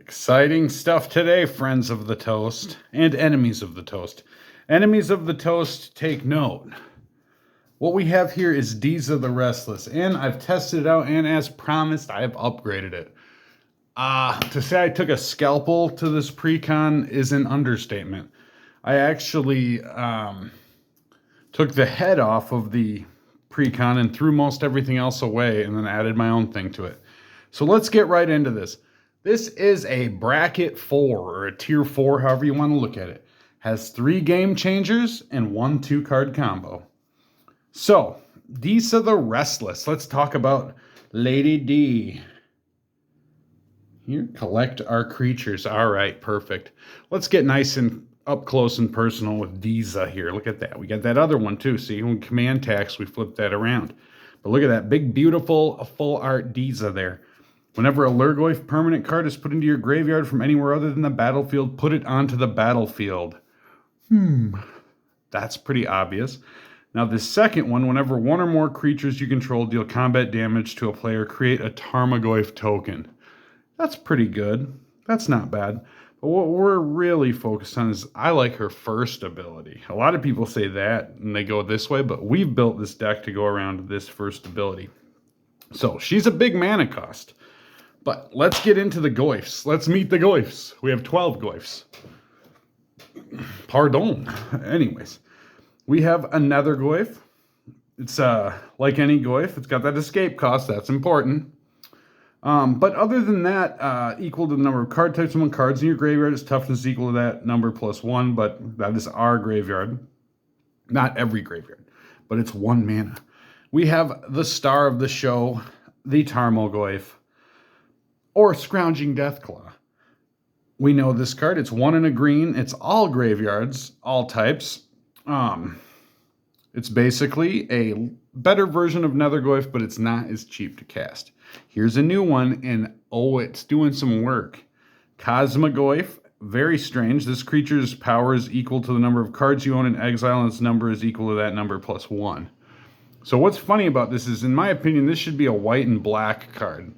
Exciting stuff today, friends of the toast and enemies of the toast. Enemies of the toast, take note. What we have here is Disa the Restless, and I've tested it out, and as promised, I have upgraded it. To say I took a scalpel to this precon is an understatement. I actually took the head off of the precon and threw most everything else away and then added my own thing to it. So let's get right into this. This is a bracket 4 or a tier 4, however you want to look at it. Has 3 game changers and 1 2-card combo. So, Disa the Restless. Let's talk about Lady D. Here, collect our creatures. All right, perfect. Let's get nice and up close and personal with Disa here. Look at that. We got that other one too. See, when command tax, we flip that around. But look at that big, beautiful, full art Disa there. Whenever a Lhurgoyf permanent card is put into your graveyard from anywhere other than the battlefield, put it onto the battlefield. That's pretty obvious. Now the second one, whenever one or more creatures you control deal combat damage to a player, create a Tarmogoyf token. That's pretty good. That's not bad. But what we're really focused on is, I like her first ability. A lot of people say that and they go this way, but we've built this deck to go around this first ability. So she's a big mana cost. But let's get into the Goyfs. Let's meet the Goyfs. We have 12 Goyfs. Pardon. Anyways, we have another Goyf. It's like any Goyf. It's got that escape cost. That's important. But other than that, equal to the number of card types among cards in your graveyard. Its toughness is equal to that number plus 1, but that is our graveyard. Not every graveyard, but it's 1 mana. We have the star of the show, the Tarmogoyf, or Scrounging Deathclaw. We know this card. It's 1 and a green. It's all graveyards, all types. It's basically a better version of Nethergoyf, but it's not as cheap to cast. Here's a new one, and it's doing some work. Cosmogoyf, very strange. This creature's power is equal to the number of cards you own in exile, and its number is equal to that number plus 1. So what's funny about this is, in my opinion, this should be a white and black card.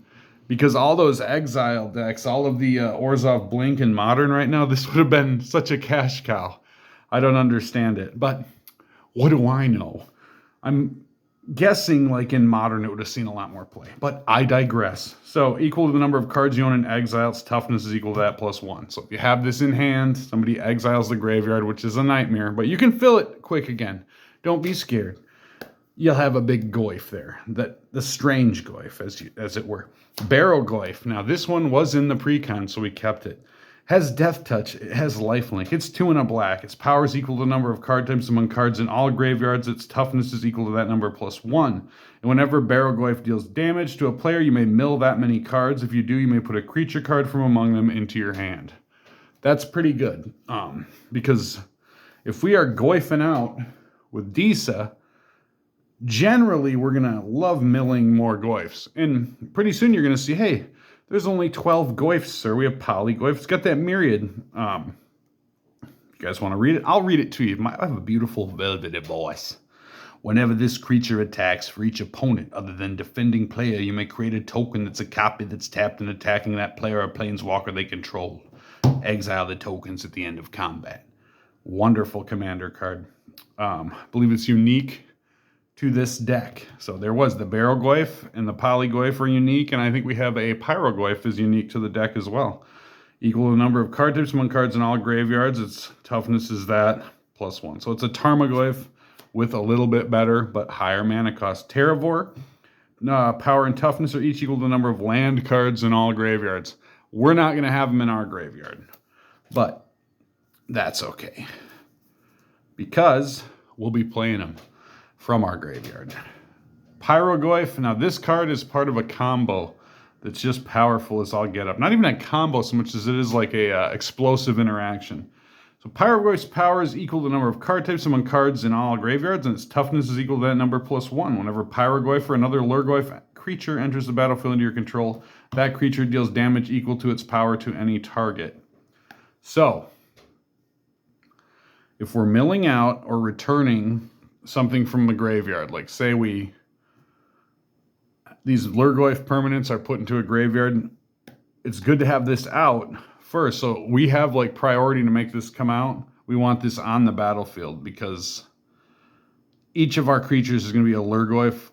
Because all those exile decks, all of the Orzhov Blink and Modern right now, this would have been such a cash cow. I don't understand it. But what do I know? I'm guessing like in Modern it would have seen a lot more play. But I digress. So equal to the number of cards you own in exile, its toughness is equal to that plus 1. So if you have this in hand, somebody exiles the graveyard, which is a nightmare. But you can fill it quick again. Don't be scared. You'll have a big Goyf there, the strange Goyf, as it were. Barrowgoyf. Now, this one was in the precon, so we kept it. Has Death Touch. It has Lifelink. It's 2 and a black. Its power is equal to the number of card types among cards in all graveyards. Its toughness is equal to that number plus 1. And whenever Barrowgoyf deals damage to a player, you may mill that many cards. If you do, you may put a creature card from among them into your hand. That's pretty good. Because if we are Goyfing out with Disa, generally, we're going to love milling more Goyfs. And pretty soon you're going to see, hey, there's only 12 Goyfs, sir. We have Polygoyf. It's got that myriad. You guys want to read it? I'll read it to you. I have a beautiful velvety voice. Whenever this creature attacks, for each opponent other than defending player, you may create a token that's a copy that's tapped and attacking that player or planeswalker they control. Exile the tokens at the end of combat. Wonderful commander card. I believe it's unique to this deck. So there was the Barrowgoyf and the Polygoyf are unique, and I think we have a Pyrogoyf is unique to the deck as well. Equal to the number of card types among cards in all graveyards. Its toughness is that plus 1. So it's a Tarmogoyf with a little bit better but higher mana cost. Terravor, power and toughness are each equal to the number of land cards in all graveyards. We're not going to have them in our graveyard, but that's okay because we'll be playing them from our graveyard. Pyrogoyf. Now this card is part of a combo that's just powerful as all get up. Not even a combo so much as it is like a explosive interaction. So Pyrogoyf's power is equal to the number of card types among cards in all graveyards, and its toughness is equal to that number plus 1. Whenever Pyrogoyf or another Lhurgoyf creature enters the battlefield under your control, that creature deals damage equal to its power to any target. So if we're milling out or returning something from the graveyard, like say these Lhurgoyf permanents are put into a graveyard, it's good to have this out first. So we have like priority to make this come out. We want this on the battlefield because each of our creatures is going to be a Lhurgoyf.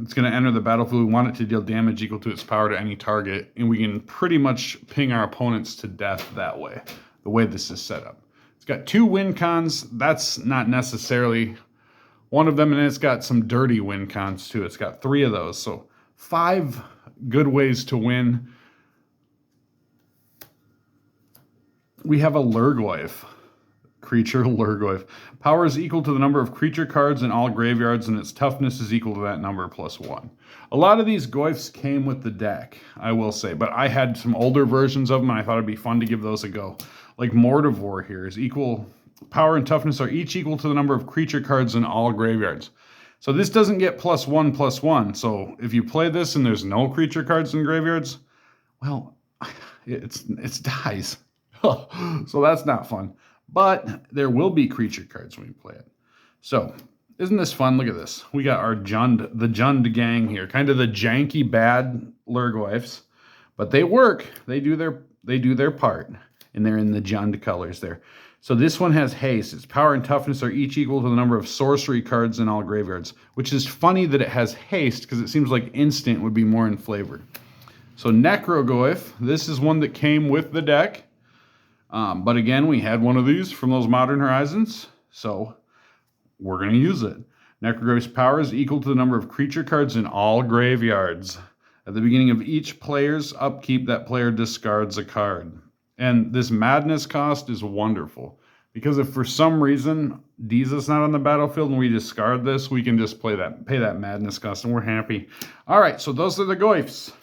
It's going to enter the battlefield. We want it to deal damage equal to its power to any target, and we can pretty much ping our opponents to death that way, the way this is set up. It's got 2 win cons. That's not necessarily one of them, and it's got some dirty win cons too. It's got 3 of those, so 5 good ways to win. We have a Lhurgoyf. Creature Lhurgoyf. Power is equal to the number of creature cards in all graveyards, and its toughness is equal to that number plus 1. A lot of these Goyfs came with the deck, I will say, but I had some older versions of them, and I thought it'd be fun to give those a go. Like Mortivore here is equal. Power and toughness are each equal to the number of creature cards in all graveyards. So this doesn't get +1/+1. So if you play this and there's no creature cards in graveyards, well, it's dies. So that's not fun. But there will be creature cards when you play it. So, isn't this fun? Look at this. We got our the Jund gang here. Kind of the janky bad Lhurgoyfs. But they work. They do their part. And they're in the Jund colors there. So this one has haste. Its power and toughness are each equal to the number of sorcery cards in all graveyards. Which is funny that it has haste, because it seems like instant would be more in flavor. So Necrogoyf. This is one that came with the deck. But again, we had one of these from those Modern Horizons, so we're going to use it. Necrogoyf's power is equal to the number of creature cards in all graveyards. At the beginning of each player's upkeep, that player discards a card. And this madness cost is wonderful, because if for some reason Disa's not on the battlefield and we discard this, we can just pay that madness cost, and we're happy. All right, so those are the Goyfs.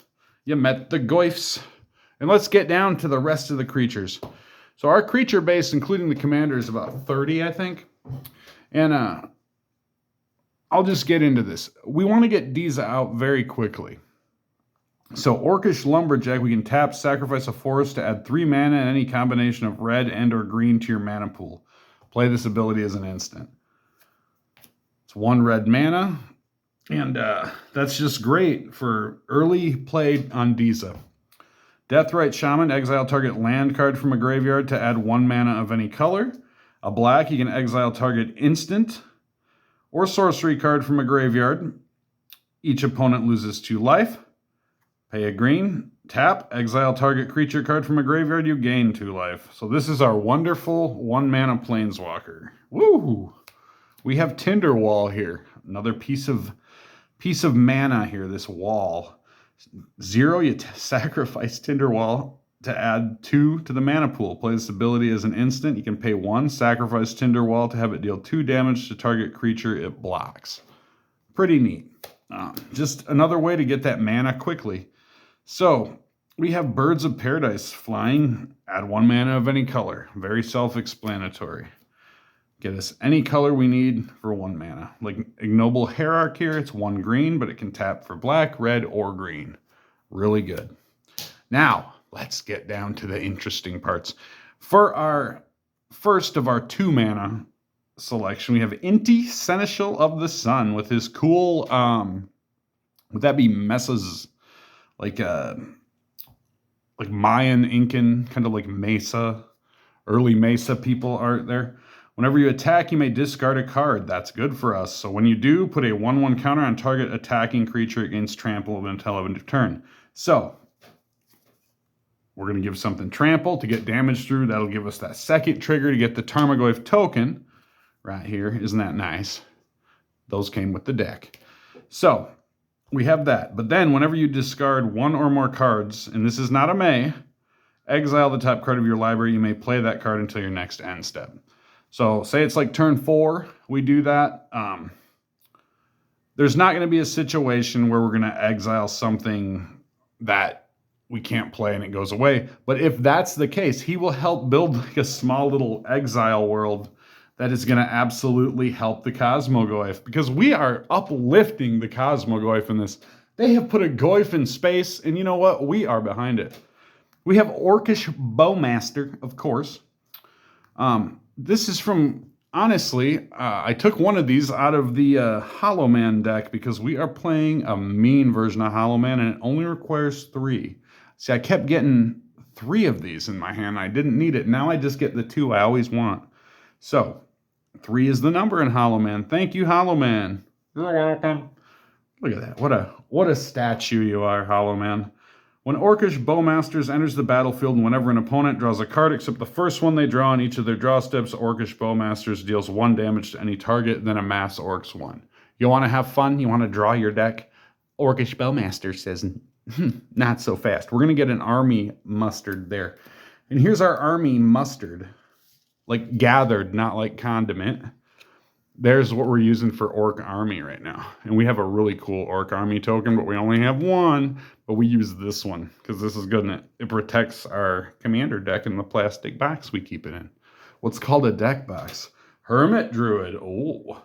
You met the Goyfs. And let's get down to the rest of the creatures. So our creature base, including the commander, is about 30, I think. And I'll just get into this. We want to get Disa out very quickly. So Orcish Lumberjack, we can tap, sacrifice a forest to add 3 mana and any combination of red and or green to your mana pool. Play this ability as an instant. It's 1 red mana. And that's just great for early play on Disa. Deathrite Shaman, exile target land card from a graveyard to add 1 mana of any color. A black, you can exile target instant or sorcery card from a graveyard. Each opponent loses 2 life. Pay a green, tap, exile target creature card from a graveyard, you gain 2 life. So this is our wonderful 1 mana Planeswalker. Woo! We have Tinderwall here. Another piece of mana here, this wall. 0, you sacrifice Tinderwall to add 2 to the mana pool. Play this ability as an instant. You can pay 1, sacrifice Tinderwall to have it deal 2 damage to target creature it blocks. Pretty neat. Just another way to get that mana quickly. So we have Birds of Paradise flying. Add 1 mana of any color. Very self-explanatory. Get us any color we need for 1 mana. Like Ignoble Hierarch here, it's 1 green, but it can tap for black, red, or green. Really good. Now, let's get down to the interesting parts. For our first of our 2 mana selection, we have Inti, Seneschal of the Sun, with his cool, would that be Mesas, like Mayan, Incan, kind of like Mesa, early Mesa people art there. Whenever you attack, you may discard a card. That's good for us. So when you do, put a 1/1 counter on target attacking creature against trample until end of turn. So we're going to give something trample to get damage through. That'll give us that second trigger to get the Tarmogoyf token right here. Isn't that nice? Those came with the deck. So we have that. But then whenever you discard 1 or more cards, and this is not a may, exile the top card of your library. You may play that card until your next end step. So say it's like turn 4, we do that. There's not going to be a situation where we're going to exile something that we can't play and it goes away. But if that's the case, he will help build like a small little exile world that is going to absolutely help the Cosmogoyf, because we are uplifting the Cosmogoyf in this. They have put a Goyf in space, and you know what? We are behind it. We have Orcish Bowmaster, of course. This is from, honestly, I took one of these out of the Hollow Man deck because we are playing a mean version of Hollow Man and it only requires 3. See, I kept getting 3 of these in my hand. I didn't need it. Now I just get the 2 I always want. So 3 is the number in Hollow Man. Thank you, Hollow Man. You're welcome. Look at that. What a statue you are, Hollow Man. When Orcish Bowmasters enters the battlefield, and whenever an opponent draws a card except the first one they draw on each of their draw steps, Orcish Bowmasters deals 1 damage to any target, then amass Orcs 1. You want to have fun? You want to draw your deck? Orcish Bowmaster says, not so fast. We're going to get an army mustard there. And here's our army mustard. Like gathered, not like condiment. There's what we're using for Orc Army right now. And we have a really cool Orc Army token, but we only have 1. But we use this one because this is good and it protects our commander deck in the plastic box we keep it in. What's called a deck box. Hermit Druid. Oh.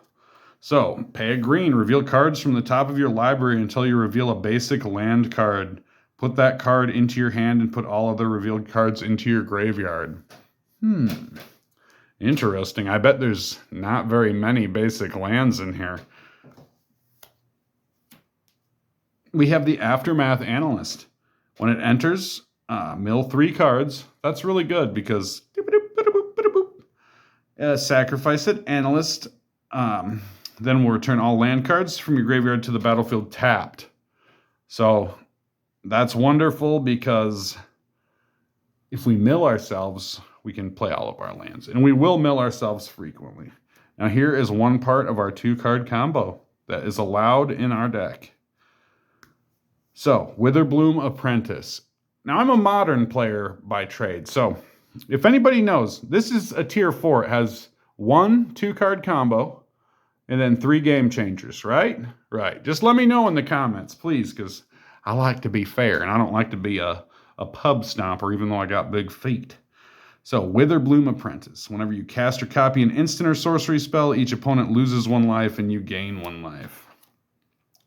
So, pay a green. Reveal cards from the top of your library until you reveal a basic land card. Put that card into your hand and put all other revealed cards into your graveyard. Interesting. I bet there's not very many basic lands in here. We have the Aftermath Analyst. When it enters, mill 3 cards. That's really good because sacrifice it. Analyst. Then we'll return all land cards from your graveyard to the battlefield tapped. So that's wonderful because if we mill ourselves, we can play all of our lands. And we will mill ourselves frequently. Now here is one part of our 2-card combo that is allowed in our deck. So, Witherbloom Apprentice. Now I'm a modern player by trade. So if anybody knows, this is a tier 4. It has 1 2-card combo and then 3 game changers, right? Right. Just let me know in the comments, please, because I like to be fair and I don't like to be a pub stomper even though I got big feet. So, Witherbloom Apprentice. Whenever you cast or copy an instant or sorcery spell, each opponent loses 1 life and you gain 1 life.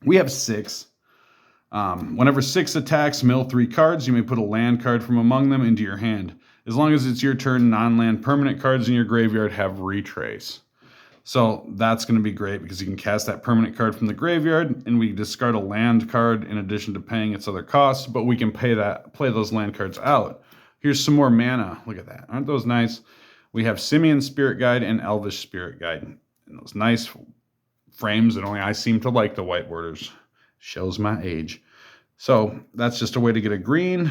We have 6. Whenever 6 attacks, mill 3 cards. You may put a land card from among them into your hand. As long as it's your turn, non-land permanent cards in your graveyard have retrace. So that's going to be great because you can cast that permanent card from the graveyard and we discard a land card in addition to paying its other costs, but we can play those land cards out. Here's some more mana. Look at that. Aren't those nice? We have Simian Spirit Guide and Elvish Spirit Guide. And those nice frames that only I seem to like the white borders. Shows my age. So that's just a way to get a green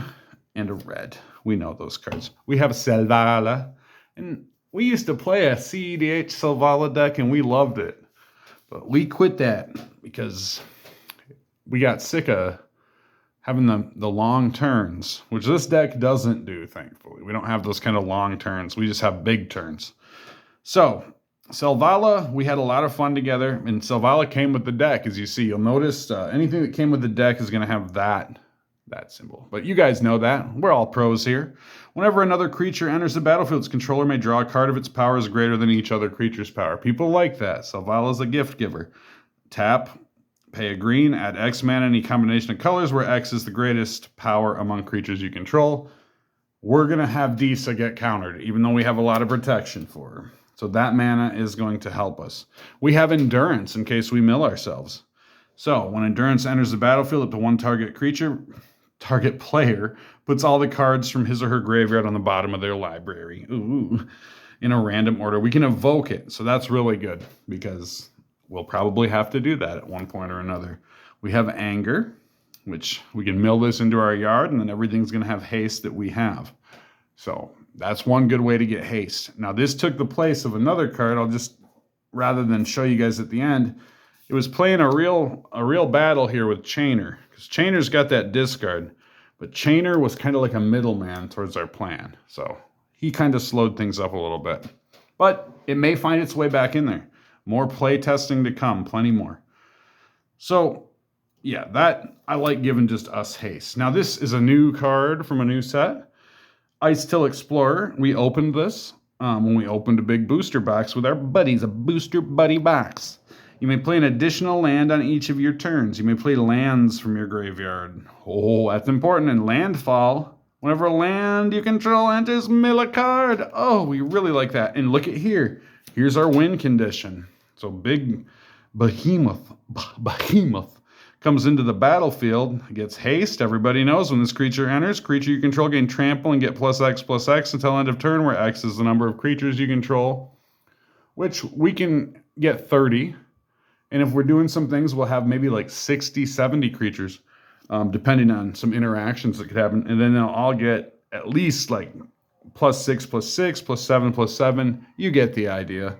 and a red. We know those cards. We have Salvala. And we used to play a CEDH Salvala deck and we loved it. But we quit that because we got sick of having the long turns, which this deck doesn't do, thankfully. We don't have those kind of long turns. We just have big turns. So, Salvala, we had a lot of fun together, and Salvala came with the deck, as you see. You'll notice anything that came with the deck is going to have that symbol. But you guys know that. We're all pros here. Whenever another creature enters the battlefield, its controller may draw a card if its power is greater than each other creature's power. People like that. Salvala's a gift giver. Tap. Pay a green, add X mana any combination of colors where X is the greatest power among creatures you control. We're going to have Disa get countered, even though we have a lot of protection for her. So that mana is going to help us. We have Endurance in case we mill ourselves. So when Endurance enters the battlefield, up to 1 target player puts all the cards from his or her graveyard on the bottom of their library. Ooh, in a random order. We can evoke it, so that's really good because we'll probably have to do that at one point or another. We have Anger, which we can mill this into our yard, and then everything's going to have haste that we have. So that's one good way to get haste. Now, this took the place of another card. I'll just, rather than show you guys at the end, it was playing a real battle here with Chainer, because Chainer's got that discard, but Chainer was kind of like a middleman towards our plan. So he kind of slowed things up a little bit. But it may find its way back in there. More play testing to come, plenty more. So, yeah, that I like giving just us haste. Now, this is a new card from a new set. Ice Till Explorer. We opened this when we opened a big booster box with our buddies, a booster buddy box. You may play an additional land on each of your turns. You may play lands from your graveyard. Oh, that's important. And landfall. Whenever a land you control enters, mill a card. Oh, we really like that. And look at here. Here's our win condition. So big behemoth Comes into the battlefield, gets haste. Everybody knows when this creature enters, creature you control gain trample and get +X/+X until end of turn, where X is the number of creatures you control, which we can get 30. And if we're doing some things, we'll have maybe like 60, 70 creatures, depending on some interactions that could happen. And then they'll all get at least like +6/+6, +7/+7. You get the idea.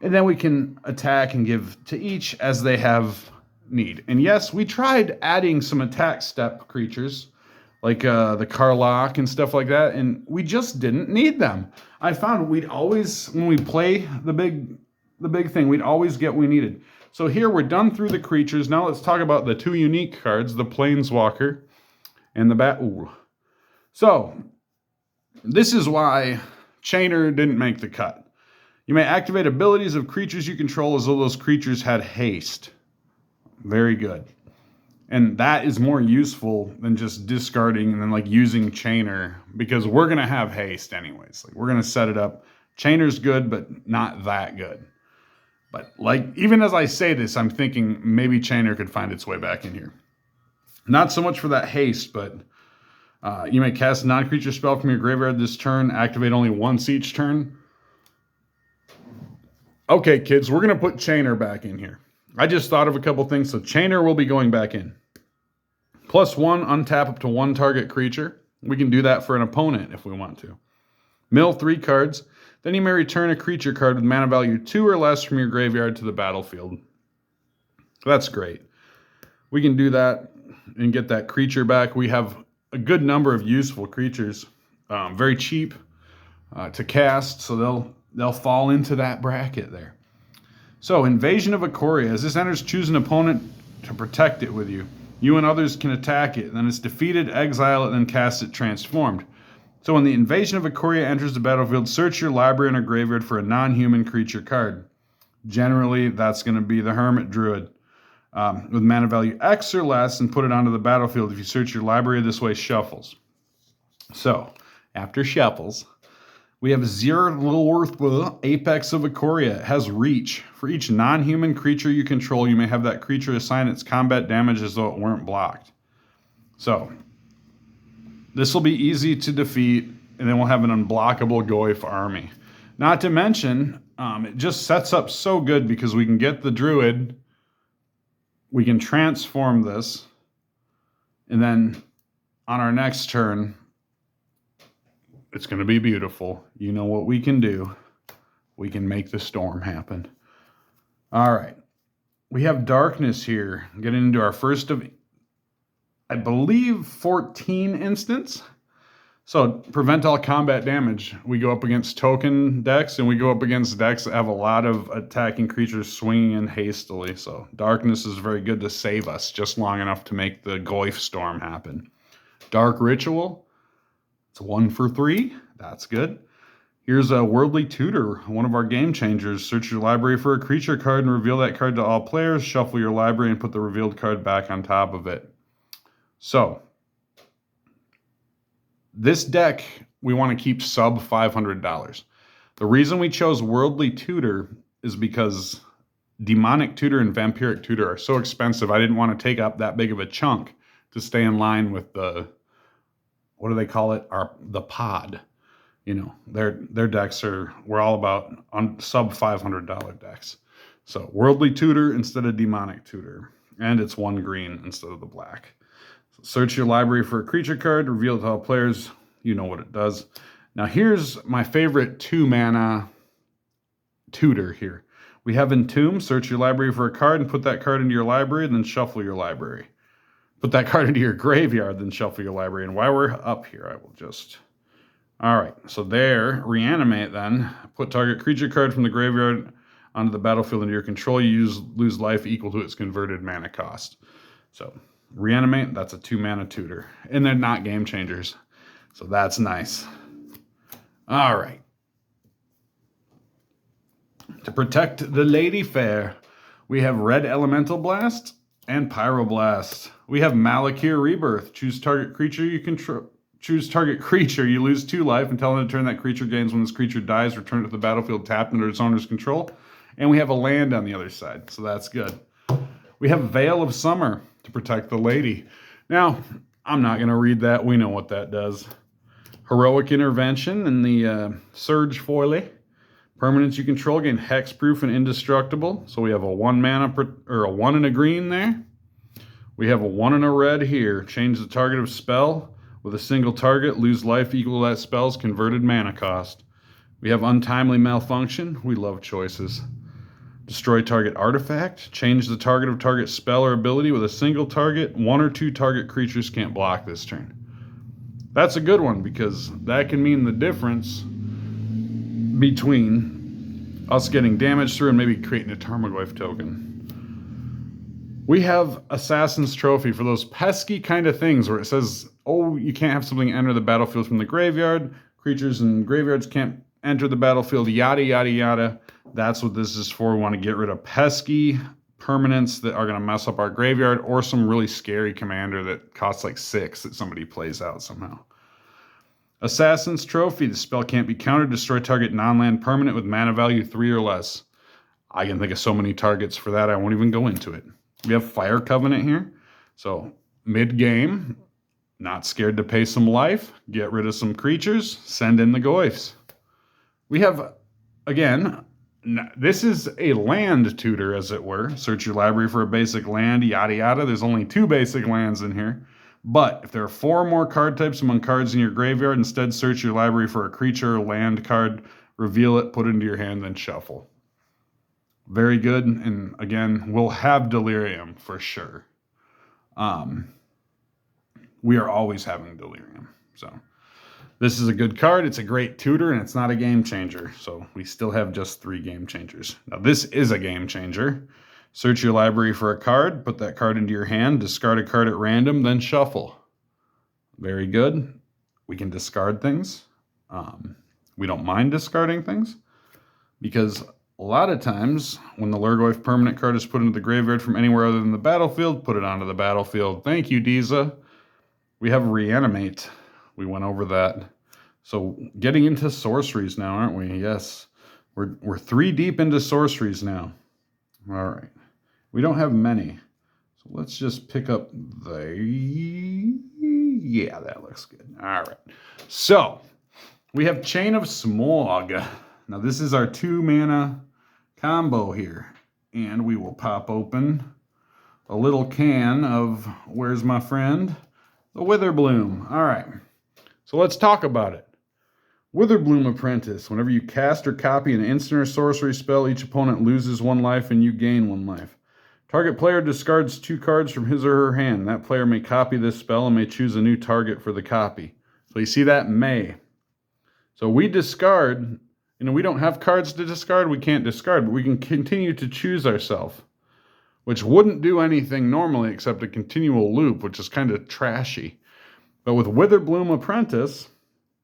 And then we can attack and give to each as they have need. And yes, we tried adding some attack step creatures like the Karlach and stuff like that, and we just didn't need them. I found we'd always, when we play the big thing, we'd always get what we needed. So here we're done through the creatures. Now let's talk about the 2 unique cards, the Planeswalker and the Bat. Ooh. So this is why Chainer didn't make the cut. You may activate abilities of creatures you control as though those creatures had haste. Very good. And that is more useful than just discarding and then like using Chainer, because we're going to have haste anyways. Like we're going to set it up. Chainer's good, but not that good. But like, even as I say this, I'm thinking maybe Chainer could find its way back in here. Not so much for that haste, but you may cast a non-creature spell from your graveyard this turn, activate only once each turn. Okay, kids, we're going to put Chainer back in here. I just thought of a couple things, so Chainer will be going back in. +1, untap up to 1 target creature. We can do that for an opponent if we want to. Mill 3 cards. Then you may return a creature card with mana value 2 or less from your graveyard to the battlefield. That's great. We can do that and get that creature back. We have a good number of useful creatures. Very cheap to cast, so they'll fall into that bracket there. So, Invasion of Ikoria. As this enters, choose an opponent to protect it with you. You and others can attack it. Then it's defeated, exile it, then cast it transformed. So when the Invasion of Ikoria enters the battlefield, search your library and a graveyard for a non-human creature card. Generally, that's going to be the Hermit Druid. With mana value X or less, and put it onto the battlefield. If you search your library this way, shuffles. So, after shuffles, we have Lhurgoyf, Apex of Ikoria. It has reach. For each non-human creature you control, you may have that creature assign its combat damage as though it weren't blocked. So, this will be easy to defeat, and then we'll have an unblockable Goyf army. Not to mention, it just sets up so good because we can get the Druid, we can transform this, and then on our next turn, it's going to be beautiful. You know what we can do. We can make the storm happen. All right. We have darkness here. Getting into our first of, I believe, 14 instants. So prevent all combat damage. We go up against token decks, and we go up against decks that have a lot of attacking creatures swinging in hastily. So darkness is very good to save us just long enough to make the Goyf storm happen. Dark Ritual. It's 1 for 3. That's good. Here's a Worldly Tutor, one of our game changers. Search your library for a creature card and reveal that card to all players. Shuffle your library and put the revealed card back on top of it. So, this deck, we want to keep sub $500. The reason we chose Worldly Tutor is because Demonic Tutor and Vampiric Tutor are so expensive. I didn't want to take up that big of a chunk to stay in line with the, what do they call it? The pod. You know, their decks we're all about on sub $500 decks. So Worldly Tutor instead of Demonic Tutor. And it's 1 green instead of the black. So search your library for a creature card, reveal it to all players. You know what it does. Now here's my favorite 2 mana tutor here. We have Entomb. Search your library for a card and put that card into your library, and then shuffle your library. Put that card into your graveyard, then shuffle your library. And while we're up here, I will just... All right, so there, Reanimate then. Put target creature card from the graveyard onto the battlefield under your control. You lose life equal to its converted mana cost. So, Reanimate, that's a 2 mana tutor. And they're not game changers. So that's nice. All right. To protect the Lady Fair, we have Red Elemental Blast and Pyroblast. We have Malakir Rebirth. Choose target creature you control. Choose target creature. You lose 2 life until end of turn that creature gains. When this creature dies, return it to the battlefield tapped under its owner's control. And we have a land on the other side, so that's good. We have Veil of Summer. to protect the lady. Now, I'm not going to read that. We know what that does. Heroic Intervention and the Surge Foily. Permanents you control gain hexproof and indestructible. So we have a 1 mana or a 1 and a green there. We have a 1 and a red here. Change the target of spell with a single target. Lose life equal to that spell's converted mana cost. We have Untimely Malfunction. We love choices. Destroy target artifact. Change the target of target spell or ability with a single target. 1 or 2 target creatures can't block this turn. That's a good one because that can mean the difference between us getting damage through and maybe creating a Tarmogoyf token. We have Assassin's Trophy for those pesky kind of things where it says, oh, you can't have something enter the battlefield from the graveyard. Creatures in graveyards can't enter the battlefield, yada, yada, yada. That's what this is for. We want to get rid of pesky permanents that are going to mess up our graveyard or some really scary commander that costs like 6 that somebody plays out somehow. Assassin's Trophy. The spell can't be countered. Destroy target non-land permanent with mana value 3 or less. I can think of so many targets for that. I won't even go into it. We have Fire Covenant here. So mid-game, not scared to pay some life, get rid of some creatures, send in the Goyfs. We have, again, this is a land tutor, as it were. Search your library for a basic land, yada yada. There's only 2 basic lands in here. But if there are 4 or more card types among cards in your graveyard, instead search your library for a creature or land card, reveal it, put it into your hand, then shuffle. Very good, and again, we'll have Delirium for sure. We are always having Delirium, so this is a good card. It's a great tutor, and it's not a game changer, so we still have just 3 game changers. Now, this is a game changer. Search your library for a card, put that card into your hand, discard a card at random, then shuffle. Very good. We can discard things. We don't mind discarding things, because a lot of times, when the Lhurgoyf permanent card is put into the graveyard from anywhere other than the battlefield, put it onto the battlefield. Thank you, Disa. We have Reanimate. We went over that. So getting into sorceries now, aren't we? Yes. We're 3 deep into sorceries now. All right. We don't have many. So let's just pick up the... Yeah, that looks good. All right. So we have Chain of Smog. Now this is our 2 mana combo here. And we will pop open a little can of, where's my friend? The Witherbloom. All right. So let's talk about it. Witherbloom Apprentice. Whenever you cast or copy an instant or sorcery spell, each opponent loses 1 life and you gain 1 life. Target player discards 2 cards from his or her hand. That player may copy this spell and may choose a new target for the copy. So you see that? May. So we discard. We don't have cards to discard. We can't discard, but we can continue to choose ourselves, which wouldn't do anything normally except a continual loop, which is kind of trashy. But with Witherbloom Apprentice,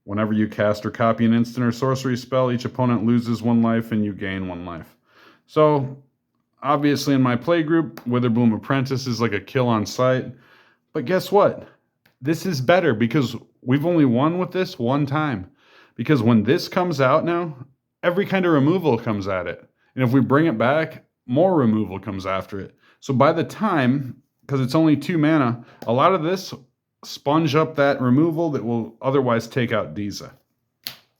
whenever you cast or copy an instant or sorcery spell, each opponent loses 1 life and you gain 1 life. So, obviously in my play group, Witherbloom Apprentice is like a kill on sight. But guess what? This is better because we've only won with this 1 time. Because when this comes out now, every kind of removal comes at it. And if we bring it back, more removal comes after it. So by the time, because it's only 2 mana, a lot of this sponge up that removal that will otherwise take out Disa.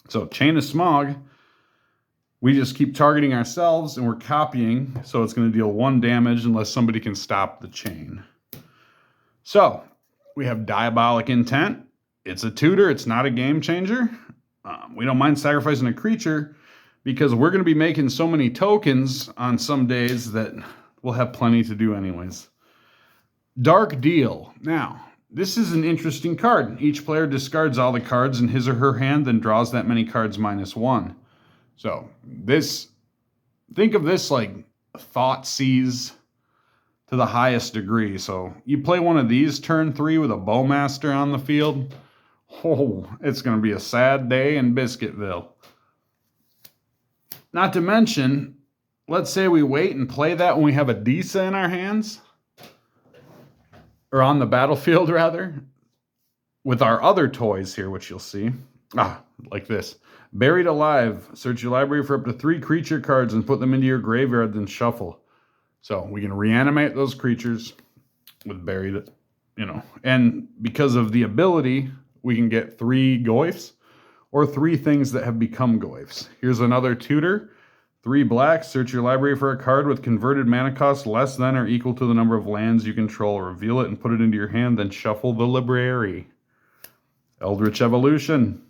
So Chain of Smog, we just keep targeting ourselves and we're copying, so it's going to deal 1 damage unless somebody can stop the chain. So we have Diabolic Intent. It's a tutor. It's not a game changer. We don't mind sacrificing a creature because we're going to be making so many tokens on some days that we'll have plenty to do anyways. Dark Deal. Now, this is an interesting card. Each player discards all the cards in his or her hand, then draws that many cards -1. So think of this like Thoughtseize to the highest degree. So you play one of these turn 3 with a Bowmaster on the field. Oh, it's going to be a sad day in Biscuitville. Not to mention, let's say we wait and play that when we have a Disa in our hands. Or on the battlefield, rather. With our other toys here, which you'll see. Like this. Buried Alive. Search your library for up to 3 creature cards and put them into your graveyard, then shuffle. So we can reanimate those creatures. with buried, and because of the ability, we can get 3 Goyfs or 3 things that have become Goyfs. Here's another tutor. 3 black, search your library for a card with converted mana cost less than or equal to the number of lands you control. Reveal it and put it into your hand, then shuffle the library. Eldritch Evolution.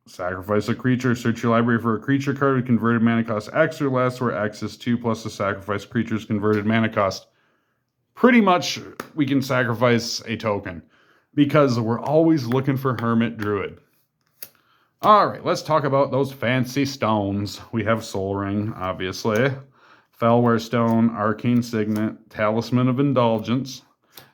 Sacrifice a creature, search your library for a creature card with converted mana cost X or less, where X is 2 plus the sacrifice creature's converted mana cost. Pretty much we can sacrifice a token because we're always looking for Hermit Druid. All right, let's talk about those fancy stones. We have Soul Ring, obviously. Fellware Stone, Arcane Signet, Talisman of Indulgence.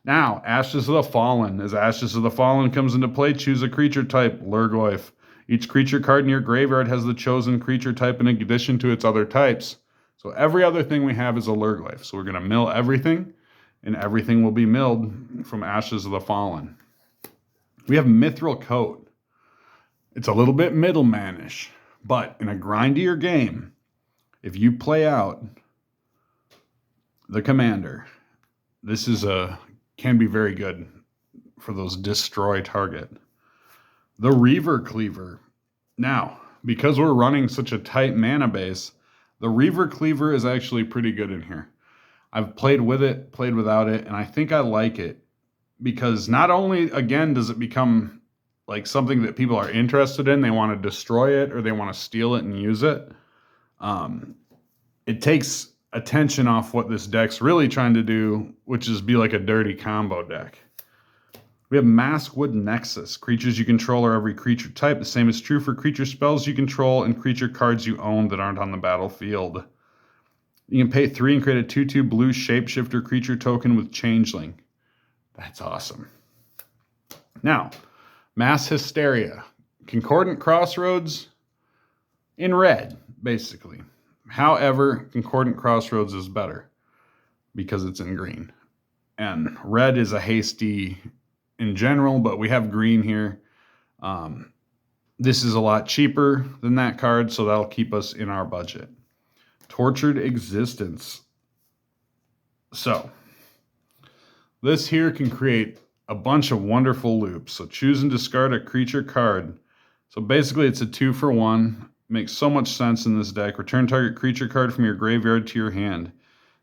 Now, Ashes of the Fallen. As Ashes of the Fallen comes into play, choose a creature type, Lhurgoyf. Each creature card in your graveyard has the chosen creature type in addition to its other types. So every other thing we have is a Lhurgoyf. So we're going to mill everything, and everything will be milled from Ashes of the Fallen. We have Mithril Coat. It's a little bit middlemanish, but in a grindier game, if you play out the commander, this is can be very good for those destroy target. The Reaver Cleaver. Now, because we're running such a tight mana base, the Reaver Cleaver is actually pretty good in here. I've played with it, played without it, and I think I like it because not only, again, does it become like something that people are interested in, they want to destroy it or they want to steal it and use it. It takes attention off what this deck's really trying to do, which is be like a dirty combo deck. We have Maskwood Nexus. Creatures you control are every creature type. The same is true for creature spells you control and creature cards you own that aren't on the battlefield. You can pay 3 and create a 2/2 blue shapeshifter creature token with Changeling. That's awesome. Now, Mass Hysteria. Concordant Crossroads in red, basically. However, Concordant Crossroads is better because it's in green. And red is a hasty in general, but we have green here. This is a lot cheaper than that card, so that'll keep us in our budget. Tortured Existence. So, this here can create a bunch of wonderful loops. So choose and discard a creature card. So basically it's a 2-for-1. Makes so much sense in this deck. Return target creature card from your graveyard to your hand.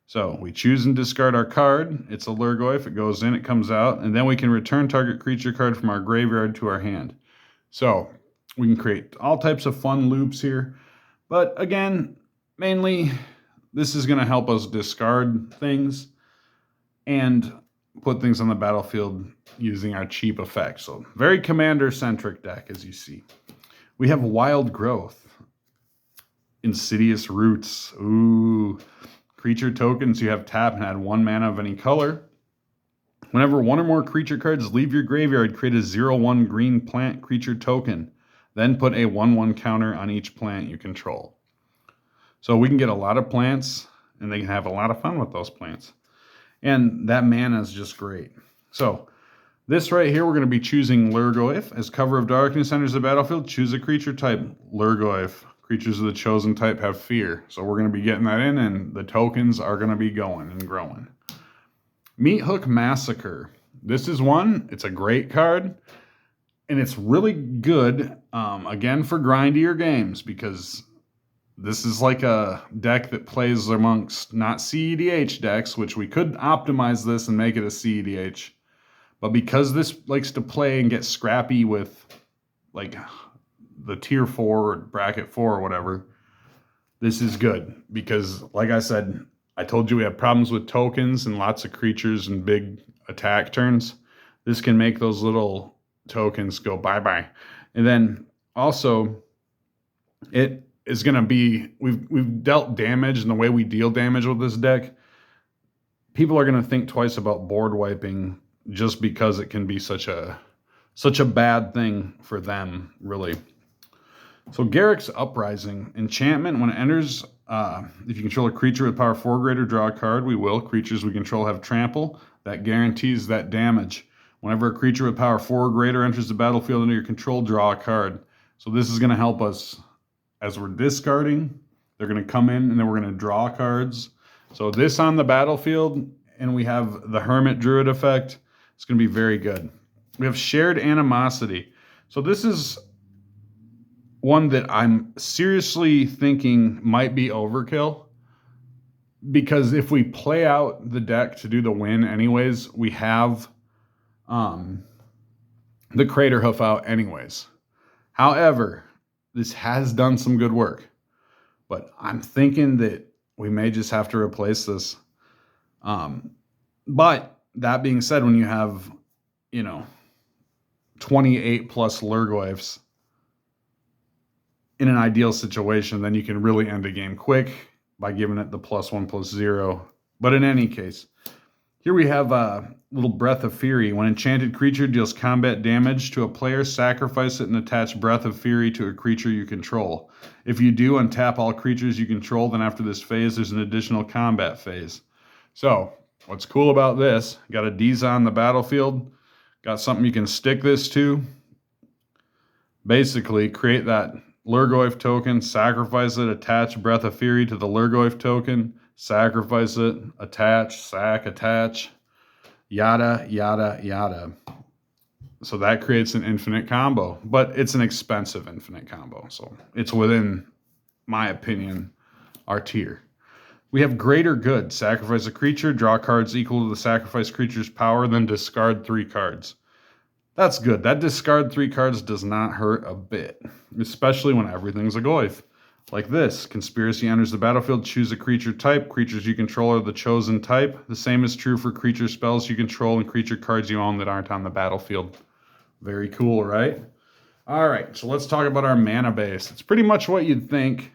So we choose and discard our card. It's a Lhurgoyf. It goes in, it comes out, and then we can return target creature card from our graveyard to our hand. So we can create all types of fun loops here. But again, mainly this is going to help us discard things and put things on the battlefield using our cheap effects. So very commander-centric deck, as you see. We have Wild Growth. Insidious Roots. Ooh. Creature tokens you have tap and add 1 mana of any color. Whenever 1 or more creature cards leave your graveyard, create a 0/1 green plant creature token. Then put a 1/1 counter on each plant you control. So we can get a lot of plants, and they can have a lot of fun with those plants. And that mana is just great. So this right here, we're going to be choosing Lhurgoyf. As Cover of Darkness enters the battlefield, choose a creature type. Lhurgoyf. Creatures of the chosen type have fear. So we're going to be getting that in, and the tokens are going to be going and growing. Meat Hook Massacre. This is one. It's a great card. And it's really good, again, for grindier games, because this is like a deck that plays amongst not CEDH decks, which we could optimize this and make it a CEDH. But because this likes to play and get scrappy with like the tier 4 or bracket 4 or whatever, this is good. Because like I said, I told you we have problems with tokens and lots of creatures and big attack turns. This can make those little tokens go bye-bye. And then also, it is going to be, we've dealt damage, and the way we deal damage with this deck, people are going to think twice about board wiping just because it can be such a bad thing for them, really. So Garruk's Uprising. Enchantment, when it enters, if you control a creature with power 4 or greater, draw a card. We will. Creatures we control have trample. That guarantees that damage. Whenever a creature with power 4 or greater enters the battlefield under your control, draw a card. So this is going to help us as we're discarding. They're going to come in, and then we're going to draw cards. So this on the battlefield, and we have the Hermit Druid effect. It's going to be very good. We have Shared Animosity. So this is one that I'm seriously thinking might be overkill, because if we play out the deck to do the win anyways, we have the Crater Hoof out anyways. However, this has done some good work, but I'm thinking that we may just have to replace this. But that being said, when you have, 28 plus Lhurgoyfs in an ideal situation, then you can really end a game quick by giving it the +1/+0. But in any case, here we have a little Breath of Fury. When enchanted creature deals combat damage to a player, sacrifice it and attach Breath of Fury to a creature you control. If you do, untap all creatures you control. Then after this phase, there's an additional combat phase. So what's cool about this, got a Disa on the battlefield, got something you can stick this to. Basically, create that Lhurgoyf token, sacrifice it, attach Breath of Fury to the Lhurgoyf token, sacrifice it, attach, sack, attach, yada, yada, yada. So that creates an infinite combo, but it's an expensive infinite combo. So it's within, my opinion, our tier. We have Greater Good. Sacrifice a creature, draw cards equal to the sacrificed creature's power, then discard 3 cards. That's good. That discard 3 cards does not hurt a bit, especially when everything's a Goyf. Like this, Conspiracy enters the battlefield, choose a creature type. Creatures you control are the chosen type. The same is true for creature spells you control and creature cards you own that aren't on the battlefield. Very cool, right? All right, so let's talk about our mana base. It's pretty much what you'd think.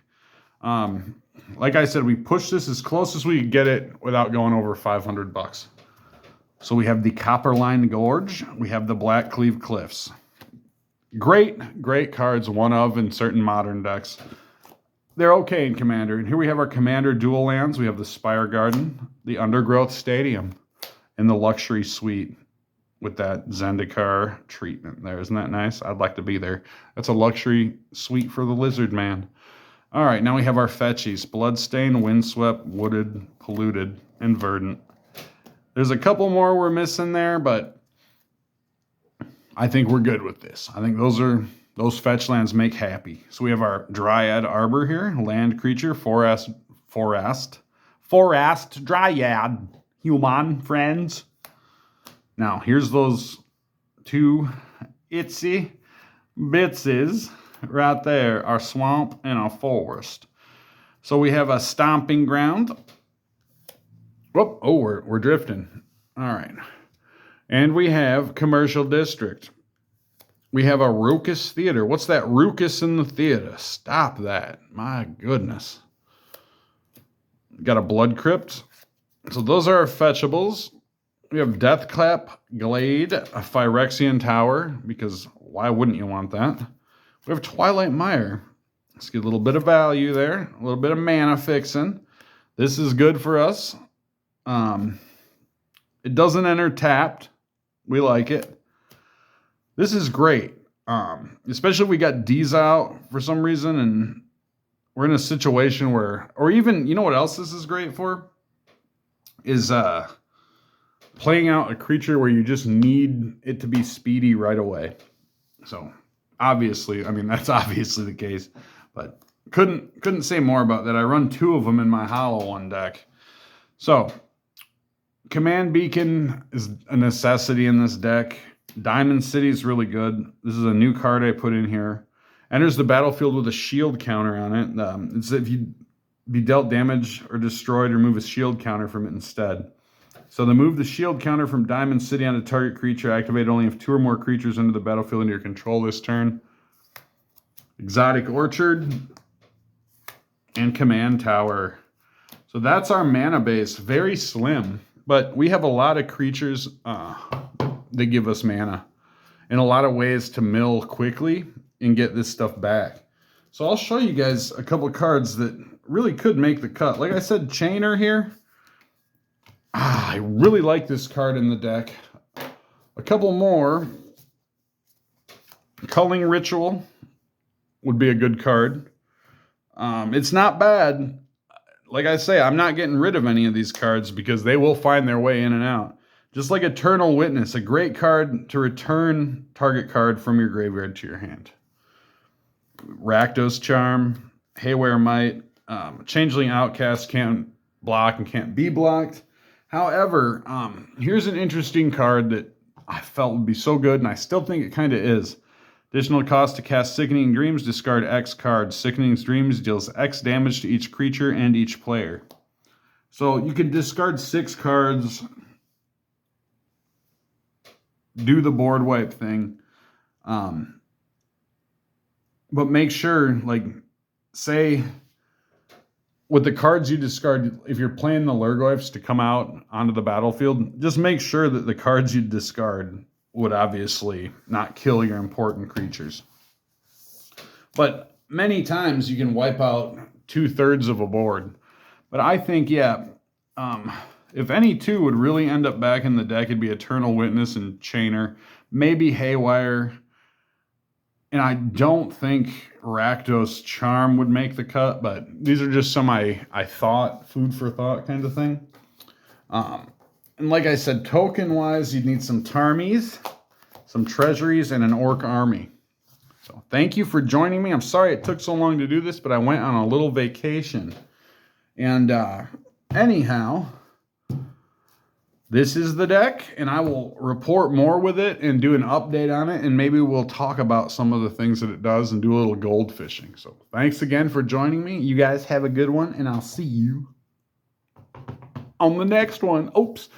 Like I said, we pushed this as close as we could get it without going over $500. So we have the Copperline Gorge. We have the Blackcleave Cliffs. Great cards, one of in certain modern decks. They're okay in Commander. And here we have our Commander dual lands. We have the Spire Garden, the Undergrowth Stadium, and the Luxury Suite with that Zendikar treatment there. Isn't that nice? I'd like to be there. That's a luxury suite for the Lizard Man. All right, now we have our fetchies. Bloodstained, Windswept, Wooded, Polluted, and Verdant. There's a couple more we're missing there, but I think we're good with this. I think those fetch lands make happy. So we have our Dryad Arbor here, land creature, forest Dryad, human friends. Now, here's those 2 itsy bitses right there, our swamp and our forest. So we have a Stomping Ground. Whoop, oh, we're drifting. All right. And we have Commercial District. We have a Raucous Theater. What's that raucous in the theater? Stop that. My goodness. Got a Blood Crypt. So those are our fetchables. We have Deathclap Glade, a Phyrexian Tower, because why wouldn't you want that? We have Twilight Mire. Let's get a little bit of value there. A little bit of mana fixing. This is good for us. It doesn't enter tapped. We like it. This is great. Especially if we got D's out for some reason and we're in a situation where, or even, you know what else this is great for? Is playing out a creature where you just need it to be speedy right away. So obviously, I mean, that's obviously the case, but couldn't say more about that. I run 2 of them in my Hollow One deck. So Command Beacon is a necessity in this deck. Diamond City is really good. This is a new card I put in here. Enters the battlefield with a shield counter on it. It's if you be dealt damage or destroyed, remove a shield counter from it instead. So to move the shield counter from Diamond City onto target creature, activate only if 2 or more creatures enter the battlefield under your control this turn. Exotic Orchard and Command Tower. So that's our mana base. Very slim, but we have a lot of creatures that give us mana and a lot of ways to mill quickly and get this stuff back. So I'll show you guys a couple of cards that really could make the cut. Like I said, Chainer here. I really like this card in the deck. A couple more. Culling Ritual would be a good card. It's not bad. like I say, I'm not getting rid of any of these cards because they will find their way in and out. Just like Eternal Witness, a great card to return target card from your graveyard to your hand. Rakdos Charm, Haywire Might, Changeling Outcast can't block and can't be blocked. However, here's an interesting card that I felt would be so good, and I still think it kind of is. Additional cost to cast Sickening Dreams, discard X cards. Sickening Dreams deals X damage to each creature and each player. So you can discard 6 cards, do the board wipe thing, but make sure, like, say, with the cards you discard, if you're playing the Lhurgoyfs to come out onto the battlefield, just make sure that the cards you discard would obviously not kill your important creatures. But many times you can wipe out 2/3 of a board. But I think, yeah, if any two would really end up back in the deck, it'd be Eternal Witness and Chainer, maybe Haywire. And I don't think Rakdos Charm would make the cut, but these are just some I thought, food for thought kind of thing. And like I said, token-wise, you'd need some Tarmies, some Treasuries, and an Orc army. So thank you for joining me. I'm sorry it took so long to do this, but I went on a little vacation. And anyhow, this is the deck, and I will report more with it and do an update on it, and maybe we'll talk about some of the things that it does and do a little gold fishing. So thanks again for joining me. You guys have a good one, and I'll see you on the next one. Oops.